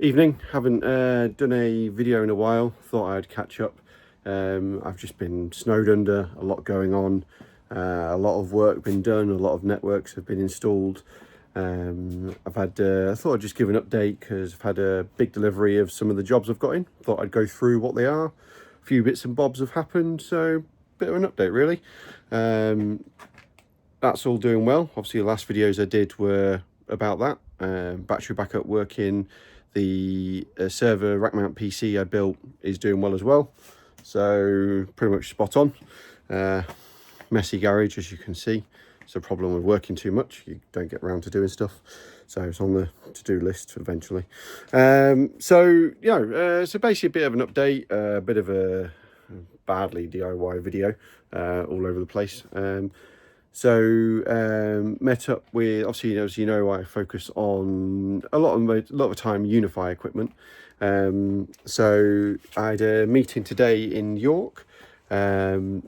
Evening. Haven't done a video in a while. Thought I'd catch up. I've just been snowed under, a lot going on, a lot of work been done, a lot of networks have been installed. I thought I'd just give an update because I've had a big delivery of some of the jobs I've got in. Thought I'd go through what they are. A few bits and bobs have happened, so bit of an update really. That's all doing well. Obviously the last videos I did were about that. Battery backup working. The server rack mount PC I built is doing well as well, so pretty much spot on. Messy garage, as you can see. It's a problem with working too much. You don't get around to doing stuff, so it's on the to-do list eventually. So basically a bit of an update, a bit of a badly DIY video all over the place. Met up with, obviously, as you know, I focus on a lot of time UniFi equipment. So I had a meeting today in York, and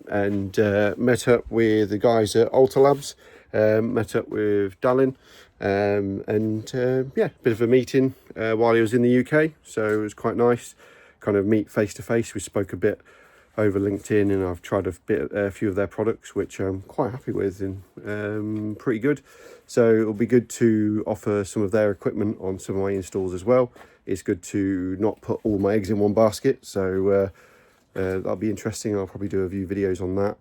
met up with the guys at Alta Labs, met up with Dallin, yeah, bit of a meeting while he was in the UK, so it was quite nice, kind of meet face to face. We spoke a bit over LinkedIn, and I've tried a few of their products, which I'm quite happy with and pretty good. So it'll be good to offer some of their equipment on some of my installs as well. It's good to not put all my eggs in one basket, so that'll be interesting. I'll probably do a few videos on that.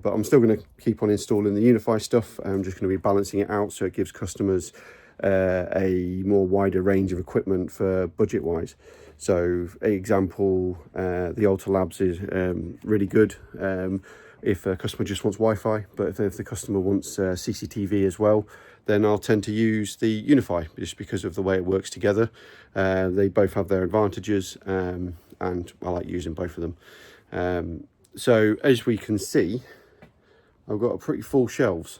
But I'm still going to keep on installing the UniFi stuff. I'm just going to be balancing it out so it gives customers a more wider range of equipment for budget wise. So example, the Alta Labs is really good if a customer just wants Wi-Fi, but if the customer wants CCTV as well, then I'll tend to use the UniFi just because of the way it works together. They both have their advantages, and I like using both of them. So as we can see, I've got a pretty full shelves.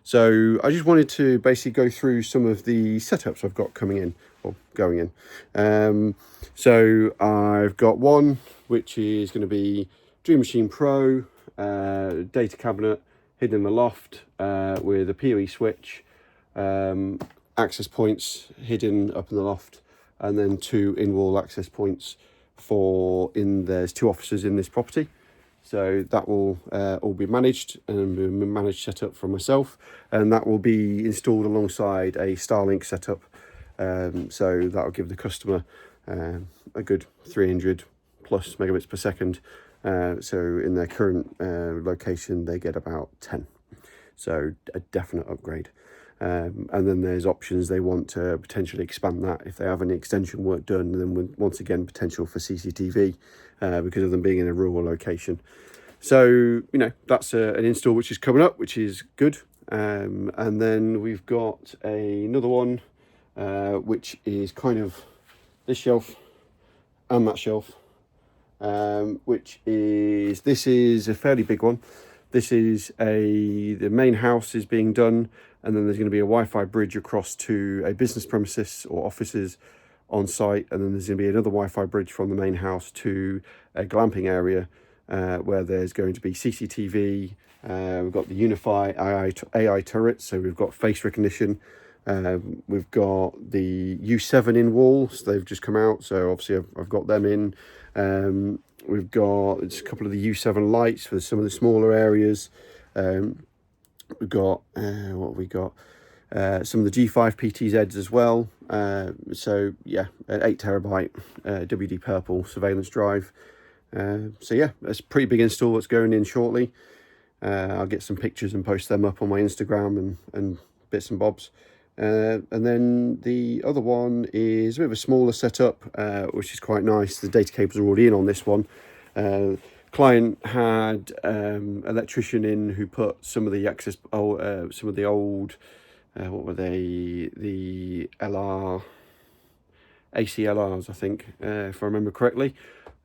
So I just wanted to basically go through some of the setups I've got coming in or going in. So I've got one which is going to be Dream Machine Pro, data cabinet hidden in the loft with a PoE switch, access points hidden up in the loft, and then 2 in-wall access points there's 2 offices in this property. So that will all be managed and be managed setup from myself, and that will be installed alongside a Starlink setup. So that will give the customer a good 300 plus megabits per second. So in their current location, they get about 10. So a definite upgrade. And then there's options they want to potentially expand that if they have any extension work done, and then once again potential for CCTV because of them being in a rural location. So that's an install which is coming up, which is good. And then we've got another one which is kind of this shelf and that shelf, this is a fairly big one. This is the main house is being done, and then there's going to be a Wi-Fi bridge across to a business premises or offices on site, and then there's going to be another Wi-Fi bridge from the main house to a glamping area where there's going to be CCTV. We've got the UniFi AI turrets, so we've got face recognition. We've got the U7 in walls, they've just come out, so obviously I've got them in. We've got a couple of the U7 lights for some of the smaller areas. We've got what have we got? Some of the G5 PTZs as well. So yeah, an 8 terabyte WD Purple surveillance drive. So yeah, that's a pretty big install that's going in shortly. I'll get some pictures and post them up on my Instagram and bits and bobs. And then the other one is a bit of a smaller setup, which is quite nice. The data cables are already in on this one. Client had electrician in who put some of the some of the old what were they, the ACLRs I think, if I remember correctly,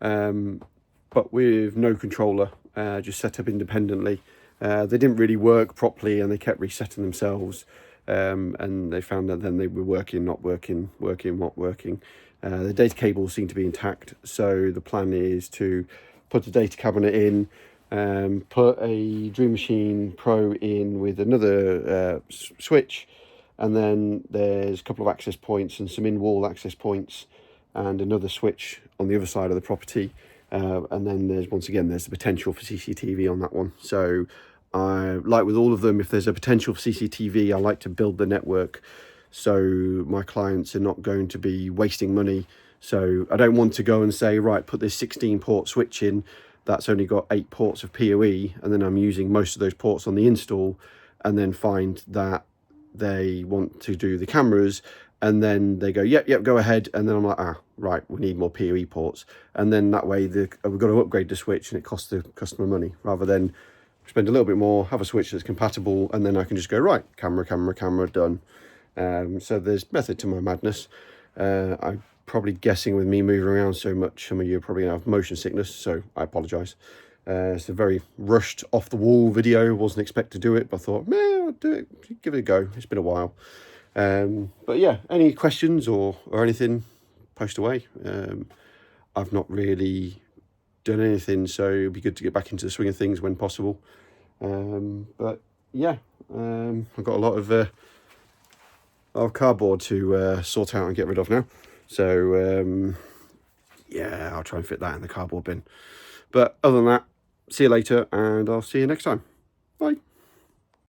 but with no controller, just set up independently. They didn't really work properly and they kept resetting themselves. And they found that then they were working, not working, not working. The data cables seem to be intact, so the plan is to put a data cabinet in, put a Dream Machine Pro in with another switch, and then there's a couple of access points and some in-wall access points and another switch on the other side of the property. And then there's the potential for CCTV on that one. So like with all of them, if there's a potential for CCTV, I like to build the network so my clients are not going to be wasting money. So I don't want to go and say, right, put this 16 port switch in that's only got 8 ports of PoE, and then I'm using most of those ports on the install, and then find that they want to do the cameras, and then they go, yep, go ahead, and then I'm like, right, we need more PoE ports, and then that way we've got to upgrade the switch and it costs the customer money, rather than spend a little bit more, have a switch that's compatible, and then I can just go, right, camera, done. So there's method to my madness. I'm probably guessing with me moving around so much, some of you are probably gonna have motion sickness, so I apologize. It's a very rushed, off the wall video. Wasn't expect to do it, but I thought, man, I'll do it, give it a go. It's been a while. But yeah, any questions or anything, post away. I've not really done anything, so it'd be good to get back into the swing of things when possible. But yeah, I've got a lot of cardboard to sort out and get rid of now. So yeah, I'll try and fit that in the cardboard bin. But other than that, see you later, and I'll see you next time. Bye.